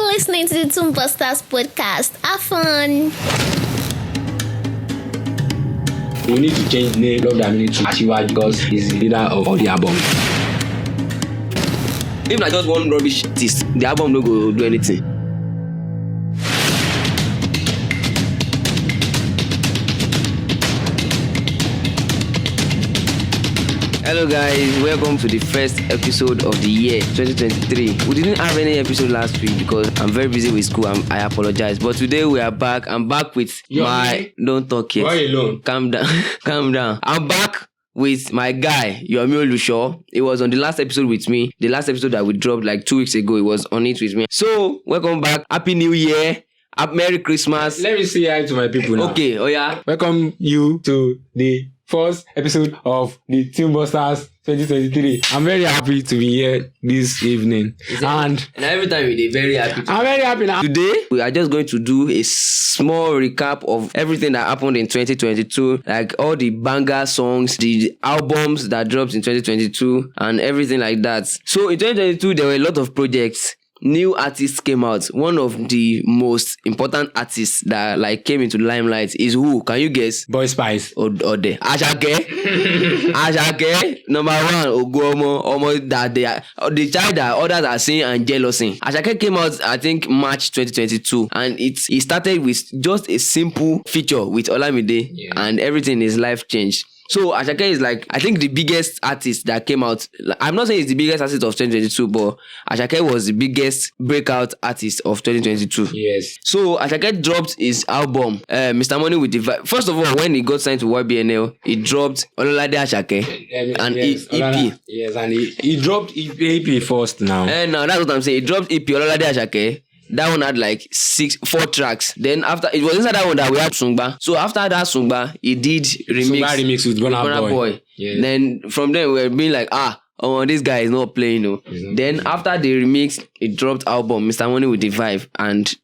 listening to the Toombusters podcast. Have fun. We need to change the name Love That Meaning to Ashiwaju because he's the leader of all the albums. If I just one rubbish artist, the album no go do anything. Hello guys, welcome to the first episode of the year 2023. We didn't have any episode last week because I'm very busy with school and I apologize. But today we are back. I'm back with Don't talk yet. Why alone? Calm down. Calm down. I'm back with my guy, Yomi Olusho. It was on the last episode with me. The last episode that we dropped like 2 weeks ago, it was on it with me. So, welcome back. Happy New Year. Merry Christmas. Let me say hi to my people now. Okay, oh yeah. Welcome you to the first episode of the Toombusters 2023. I'm very happy to be here this evening. And every time we're very happy. I'm very happy now. Today, we are just going to do a small recap of everything that happened in 2022. Like all the banger songs, the albums that dropped in 2022 and everything like that. So in 2022, there were a lot of projects. New artists came out. One of the most important artists that like came into the limelight is who? Can you guess? Boy Spice. Or the Asake. Asake. Number one, Omo that they are the child that others are saying and jealousy. Asake came out, I think, March 2022, and it started with just a simple feature with Olamide, and everything in his life changed. So Asake is like, I think, the biggest artist that came out. I'm not saying it's the biggest artist of 2022, but Asake was the biggest breakout artist of 2022. Yes. So Asake dropped his album, Mr. Money with the Vibe. First of all, when he got signed to ybnl, he dropped Ololade Asake, an EP. Yes, and he dropped EP first now. No, that's what I'm saying. He dropped EP Ololade Asake. That one had like 4 tracks. Then after, it was inside that one that we had Sungba. So after that Sungba, he did remix with Burna Boy. Yes. Then from there we were being like, this guy is not playing, no. Then after the remix, he dropped album Mr. Money with the Vibe, and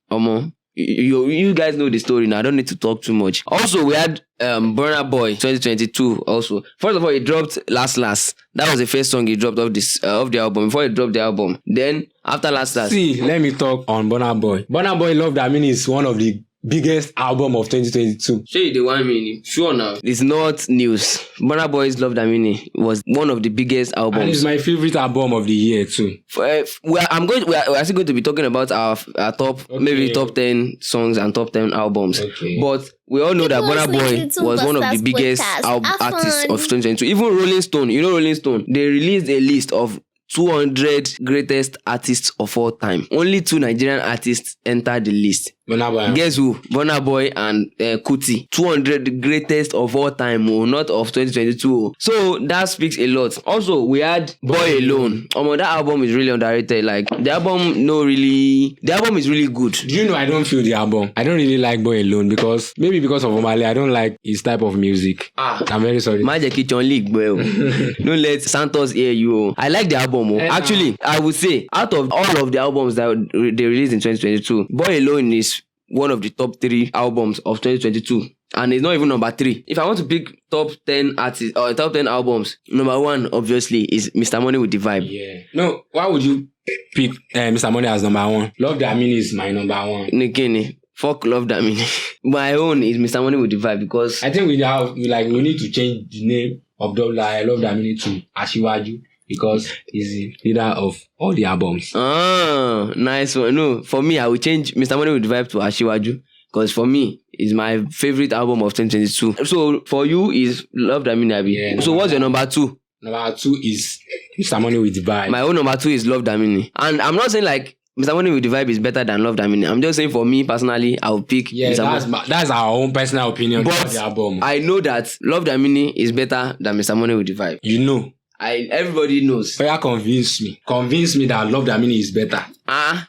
you guys know the story now. I don't need to talk too much. Also, we had Burna Boy 2022 also. First of all, he dropped Last. That was the first song he dropped of the album, before he dropped the album. Then after Last. See, let me talk on Burna Boy. Burna Boy Love That Meaning is one of the biggest album of 2022. Say the 1 minute. Sure now. It's not news. Burna Boy's Love That Meaning was one of the biggest albums. And it's my favorite album of the year too. We're actually going to be talking about our top, maybe top 10 songs and top 10 albums. Okay. But we all know that Burna Boy was one of the biggest artists of 2022. Even Rolling Stone, Rolling Stone, they released a list of 200 greatest artists of all time. Only 2 Nigerian artists entered the list. Burna Boy. Guess who? Burna Boy and Kuti. 200 greatest of all time, not of 2022. So that speaks a lot. Also, we had Boy Alone. That album is really underrated. Like the album is really good. Do you know I don't feel the album? I don't really like Boy Alone because of Omale. I don't like his type of music. I'm very sorry. Don't let Santos hear you. I like the album. Actually, I would say out of all of the albums that they released in 2022, Boy Alone is one of the top 3 albums of 2022. And it's not even number 3. If I want to pick top 10 artists or top 10 albums, number 1 obviously is Mr. Money with the Vibe. Yeah. No, why would you pick Mr. Money as number 1? Love That Meaning is my number 1. Nikini. Fuck Love That Meaning. My own is Mr. Money with the Vibe because I think we need to change the name of Love That Meaning to Ashiwaju, because he's the leader of all the albums. Nice one. No, for me, I will change Mr. Money with the Vibe to Ashiwaju, because for me, it's my favorite album of 2022. So for you, is Love That Meaning. Yeah, so what's your number 2? Number 2 is Mr. Money with the Vibe. My own number 2 is Love That Meaning. And I'm not saying like Mr. Money with the Vibe is better than Love That Meaning. I'm just saying for me personally, I will pick that's our own personal opinion about the album. I know that Love That Meaning is better than Mr. Money with the Vibe. Everybody knows. But convince me that Love That Meaning is better.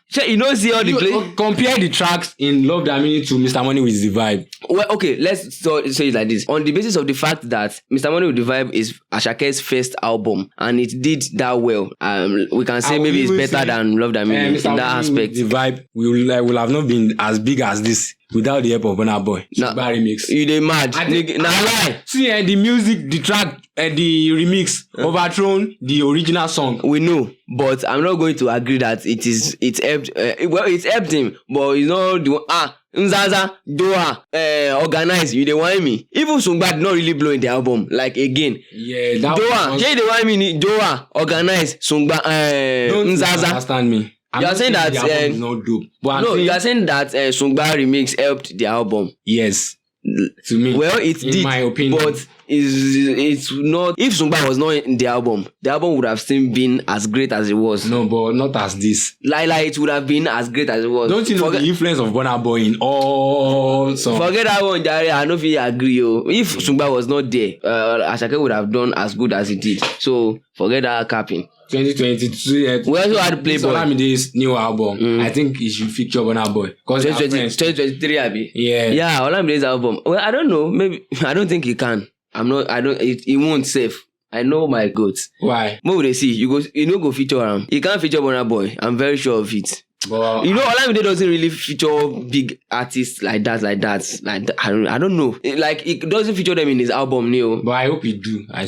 See all the play. Compare the tracks in Love That Meaning to Mr. Money with the Vibe. Well, okay, let's say it like this. On the basis of the fact that Mr. Money with the Vibe is Asake's first album and it did that well, we can say maybe it's better than Love That Meaning in that aspect. The Vibe will have not been as big as this without the help of Burna Boy. Remix. You dey mad? See, the music, the track the remix overthrown the original song. We know, but I'm not going to agree that it helped. It helped him, but you know the one. Nzaza, Doha, Organize, you dey whine me. Even Sungba did not really blow in the album. Like again. Yeah, that Doha, they whine me. Doha, Organize, Sungba, Nzaza. Understand me. You are saying that the album is not dope. But no, you are saying that Sungba remix helped the album. Yes, to me. Well, it in did, my opinion. but it's not. If Sungba was not in the album would have still been as great as it was. No, but not as this. Laila, it would have been as great as it was. Don't you know the influence of Burna Boy in all songs? Forget that one, Jare. I don't feel agree. If Sungba was not there, Asake would have done as good as he did. So forget that capping. 2022. We also had Playboy. Olamide's new album. I think it should feature Burna Boy. 2023, Abi. Yeah. Yeah, Olamide's album. Well, I don't know. Maybe I don't think he can. It won't save. I know my goats. Why? What would they see? You know, go feature him. He can't feature Burna Boy. I'm very sure of it. But you know, Olamide doesn't really feature big artists like that. I don't know. Like, it doesn't feature them in his album, Neo. But I hope he do. I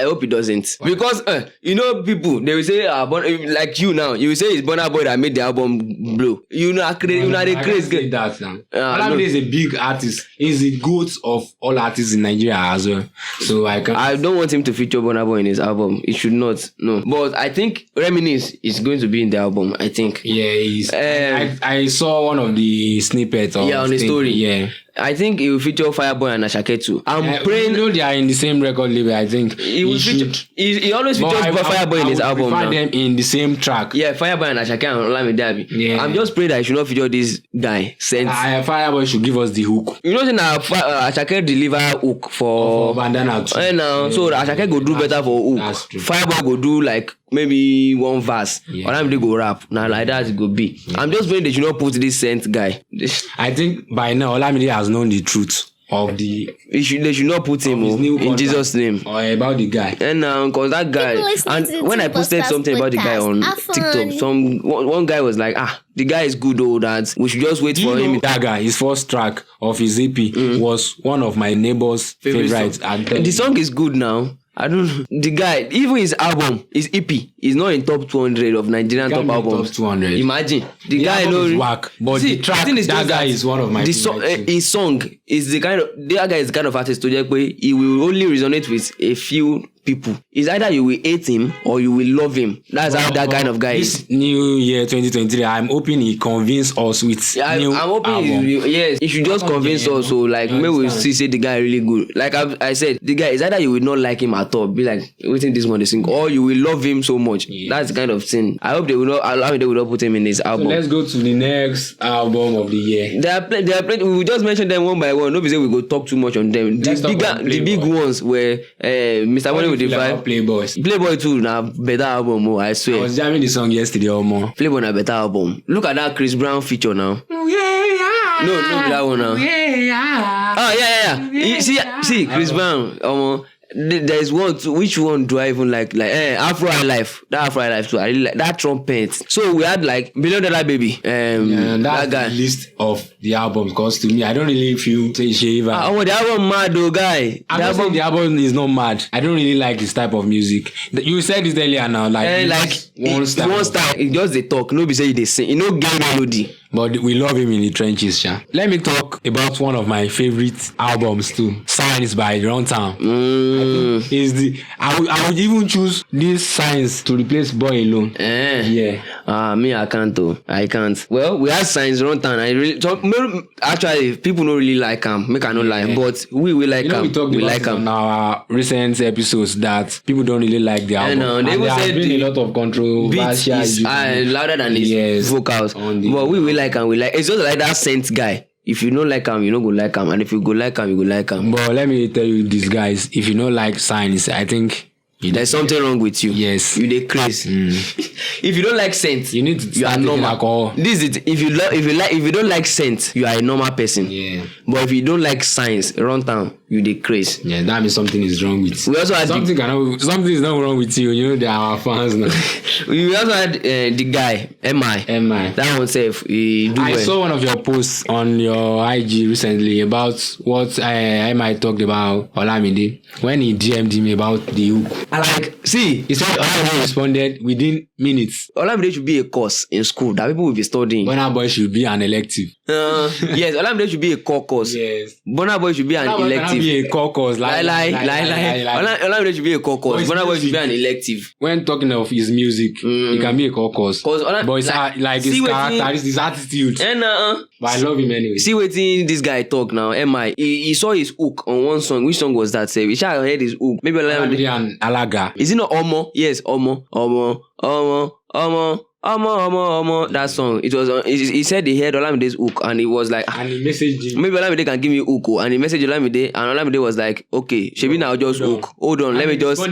hope he doesn't. Because you know, people they will say like you now. You will say it's Burna Boy that made the album blow. You know, the crazy guy. Olamide is a big artist. He's the GOAT of all artists in Nigeria as well. So I don't want him to feature Burna Boy in his album. It should not. No. But I think Reminisce is going to be in the album. I think. Yeah. I saw one of the snippets of on the story. Yeah. I think he will feature Fireboy and Asake too. I'm praying. You know they are in the same record label. I think he will feature. He always features Fireboy in his album. Find them in the same track. Yeah, Fireboy and Asake and Olamide. Yeah. I'm just praying that he should not feature this guy. Senth. Fireboy should give us the hook. You know, now Asake deliver hook for Bandana too. So Asake go do better for hook. That's true. Fireboy go do like maybe one verse. Olamide go rap. Now like that it go be. I'm just praying they should not put this Senth guy. I think by now Olamide has known the truth of the. They should not put him in Jesus' name. Or about the guy. And because that guy, and when I posted something about the guy on TikTok, one guy was like, the guy is good that we should just wait for him. That guy, his first track of his EP was one of my neighbor's favorites. The song is good now. I don't know. The guy, even his album, his EP, is not in top 200 of Nigerian top albums. Top 200. Imagine. The guy knows whack, but the track, that guy is one of my favorites. His song is the guy is the kind of artist to he will only resonate with a few people. It's either you will hate him or you will love him. That's how that kind of guy is. This new year 2023, I'm hoping he convince us with new I'm hoping he should just convince us. So like maybe we'll see say the guy really good. Like I said, the guy is either you will not like him at all, be like waiting this one to sing, or you will love him so much. That's the kind of thing. I hope they will not put him in his album. So let's go to the next album of the year. They are plenty. We will just mention them one by one. Nobody say we go talk too much on them. The big ones were Mr. Money with the vibe. Playboy too, now better album. I swear. I was jamming the song yesterday or more. Playboy na better album. Look at that Chris Brown feature now. No, that one now. Oh yeah. See Chris Brown. There is one too. Which one do I even like? Like Afro High Life. That Afro High Life too. I really like that trumpet. So we had like $1 Billion Baby. That guy. The list of the albums, because to me, I don't really feel Shiva. The album mad though, guy. The album is not mad. I don't really like this type of music. You said this earlier now, like one style. It just they talk. Nobody say they sing. You know, game melody. But we love him in the trenches, Sha. Let me talk about one of my favorite albums too. Signs by Runtown. I would even choose this Signs to replace Boy Alone. Yeah. Me I can't though. I can't. Well, we have Signs Runtown. Actually, people don't really like him. Make I not lie, but we like him. We like him. On our recent episodes that people don't really like the album. They there has been a lot of controversy. Beats is louder than his vocals. But we like him. It's just like that Senth guy. If you don't like him, you don't go like him. And if you go like him, you go like him. But let me tell you this, guys. If you don't like Signs, I think there's something wrong with you. Yes. You dey crazy. If you don't like Senth, you need to you are normal. Alcohol. This is it. If you don't like Senth, you are a normal person. Yeah. But if you don't like Signs, Runtown, you decrease. Yeah, that means something is wrong with We also had something is not wrong with you. You know, they are our fans now. we also had the guy MI. That one safe. I saw one of your posts on your IG recently about what MI talked about Olamide when he DM'd him about the hook. I like see. He said Olamide responded within minutes. Olamide should be a course in school that people will be studying. Burna Boy should be an elective. Yes, Olamide should be a core course. Yes. Burna Boy should be an elective. Be a core course. Olamide should be a core course. Burna Boy should be an elective. When talking of his music, it can be a core course. But it's like his character, his attitude. But I love him anyway. See what this guy talk now. MI. He saw his hook on one song. Which song was that? Say, we shall heard his hook. Maybe Olamide and Alaga. Is it not Omo? Yes, Omo. That song. It was. He said he heard Olamide's hook and he was like, and he messaged him. Maybe Olamide can give me hook, and he messaged Olamide, and Olamide was like, okay, Shebi now just hook. Hold on, let me just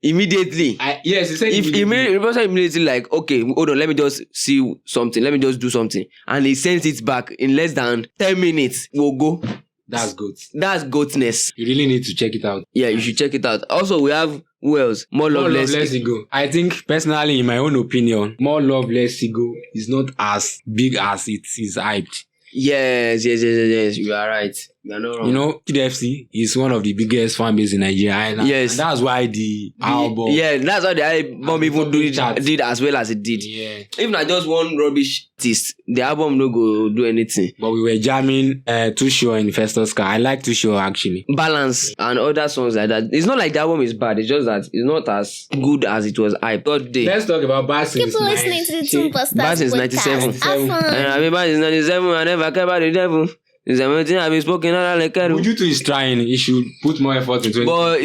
immediately. Yes, he said if he made immediately like, okay, hold on, let me just see something, let me just do something, and he sends it back in less than 10 minutes. We'll go. That's good. That's goatness. You really need to check it out. Yeah, you should check it out. Also, we have who else? More Love, Less Ego. I think personally, in my own opinion, More Love, Less Ego is not as big as it is hyped. Yes. You are right. You are not wrong. You know, KDFC is one of the biggest fan base in Nigeria. Yes. And that's why the album. Yeah, that's why the album even did as well as it did. Yeah. Even I just one rubbish artist, the album no go do anything. But we were jamming Too Sure in Festus Car. I like Too Sure actually. Balance and other songs like that. It's not like the album is bad. It's just that it's not as good as it was hyped. Let's talk about Bad since Keep listening to the Two Bad since 97. Have fun. I mean, Bad since 97. I never care about the devil. It's everything I've been spoken out like that. Buju too is trying. He should put more effort into it. But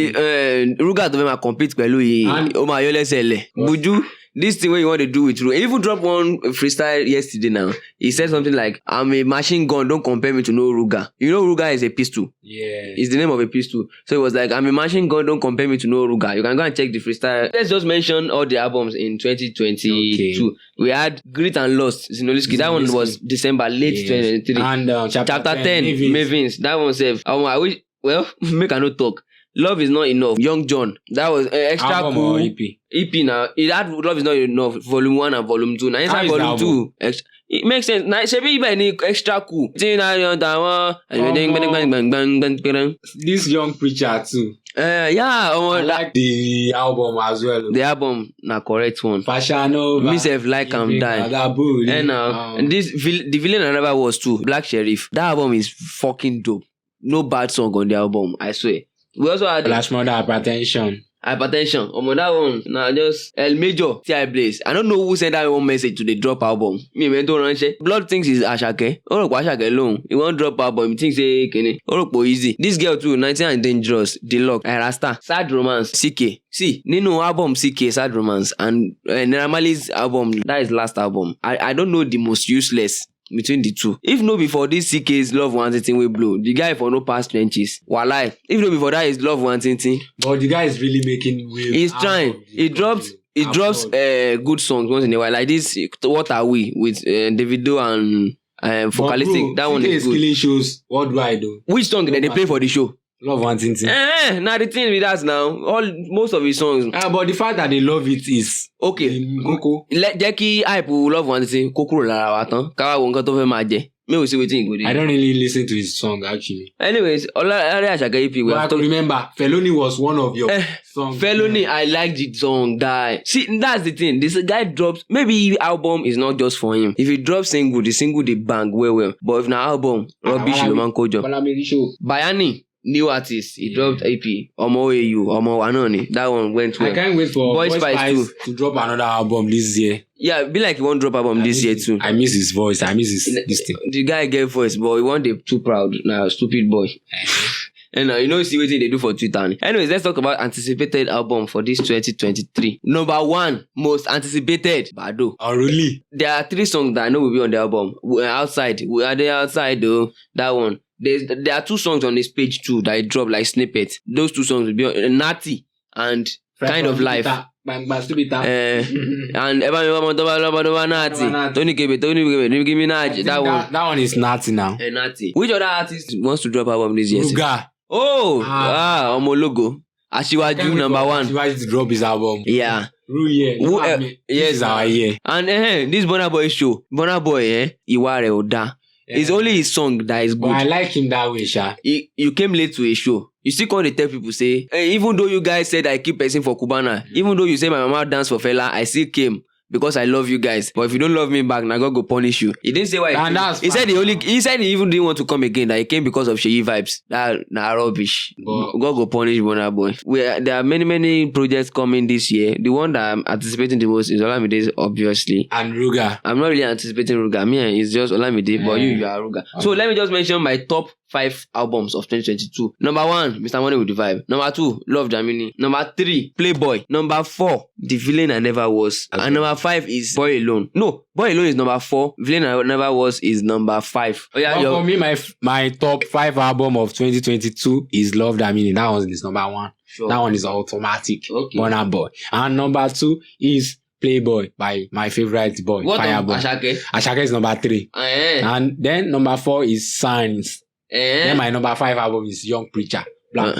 Ruga to them compete pẹ̀lú Oma Ayolesele. Buju, this thing where you want to do with Ruga. He even dropped one freestyle yesterday now. He said something like, I'm a machine gun, don't compare me to no Ruga. You know Ruga is a pistol. Yeah. It's the name of a pistol. So it was like, I'm a machine gun, don't compare me to no Ruga. You can go and check the freestyle. Let's just mention all the albums in 2022. Okay. We had Grit and Lost, Zinoleesky. That one was December, late 2023. And chapter 10, Mavins. That one safe. I wish, well, make a no talk. Love is Not Enough. Young John. That was extra album cool. Or EP? EP now. It had Love is Not Enough. Volume 1 and Volume 2. Now inside Volume 2. It makes sense. Now Shebi any extra cool. This young preacher too. Yeah. I like the album as well. The album na correct one. Fashion Me self like am die. And now the villain I never was too. Black Sheriff. That album is fucking dope. No bad song on the album. I swear. We also had Flash Mother Hypertension. That one. Now just El Major, T.I. Blaze. I don't know who sent that one message to the drop album. Me don't run shit. Blood thinks is Asake. Asake alone. He won't drop album. He thinks say Kenny. Easy. This girl too, 19 and Dangerous, Deluxe, Rasta, Sad Romance, CK. See, Nino album CK, Sad Romance, and Neramali's album, that is last album. I don't know the most useless between the two. If no before this CK's Love Wanting Thing will blow. The guy for no past 20s. Walai. If no before that is Love Wanting Thing. But the guy is really making waves. He's trying. He drops good songs once in a while. Like this, What Are We? With Davido and Focalistic. That one is good. Killing shows. What do I do? Which song did they play for the show? Love Wanting Thing. Now the thing with us now, most of his songs. But the fact that they love it is okay. Coco. Jẹ́ kí hype Love Wanting Thing kó kúrò lára wa tán. Ká wá wo nǹkan tó fẹ́ máa jẹ. Me will see wetin go dey. I don't really listen to his song actually. Anyways, Olare Asake EP. But I can remember Felony was one of your songs. Felony, I like the song. See, that's the thing. This guy drops. Maybe album is not just for him. If he drops single, the single they bang well. But if na album, rubbish man kojo. Bayani. New artist, he dropped EP. Omo AU, Omo Wanoni. That one went well. I can't wait for Boy Spice to drop another album this year. Yeah, be like he won't drop album this year too. I miss his voice. I miss this thing. The guy get voice, but he won't be too proud. Nah, stupid boy. And you know, see what they do for Twitter. Anyways, let's talk about anticipated album for this 2023. Number 1, most anticipated, Bado. Oh, really? There are 3 songs that I know will be on the album. We're outside. We are there outside though. That one. There are 2 songs on this page too that I drop like snippets. Those 2 songs will be on Natty and Kind of Life. And Tony Kebe, Nicki Minaj. That one is Natty now. Natty. Which other artist wants to drop album this year? Omologo. Ashiwaju number 1. Ashiwaju drop his album. Yeah. Yes, is our year. And this Burna Boy show. Burna Boy, Iware Oda. It's only his song that is good. But I like him that way, Sha. You came late to a show. You still can't tell people say, hey, even though you guys said I keep passing for Cubana, even though you say my mama dance for Fela, I still came. Because I love you guys. But if you don't love me back, now God go punish you. He didn't say why. He said he even didn't want to come again. That he came because of Sheyi vibes. That rubbish. God go punish Burna Boy. There are many projects coming this year. The one that I'm anticipating the most is Olamide, obviously. And Ruga. I'm not really anticipating Ruga. Me, it's just Olamide, but you are Ruga. Okay. So let me just mention my top 5 albums of 2022. Number 1, Mr. Money with the Vibe. Number 2, Love Jamini. Number 3, Playboy. Number 4, The Villain I Never Was. Okay. And number 5 is Boy Alone. No, Boy Alone is number 4. Villain I Never Was is number 5. Oh yeah, for me, my top 5 album of 2022 is Love Jamini. That one is number 1. Sure. That one is automatic. Okay. Burna Boy. And number 2 is Playboy by my favorite boy, Fireboy. Asake? Asake is number 3. And then number 4 is Signs. Then my number 5 album is Young Preacher. Black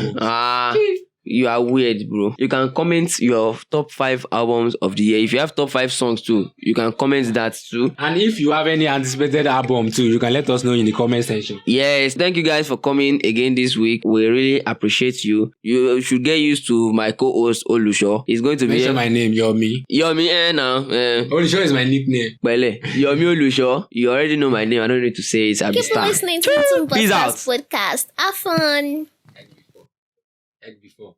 You are weird, bro. You can comment your top 5 albums of the year. If you have top 5 songs too, you can comment that too. And if you have any anticipated album too, you can let us know in the comment section. Yes, thank you guys for coming again this week. We really appreciate you. You should get used to my co-host Olusho. He's going to be mention my name, Yomi. Yomi, now. Olusho is my nickname. Bele, Yomi Olusho. You already know my name. I don't need to say it. Keep listening to the Podcast. Have fun. Egg before.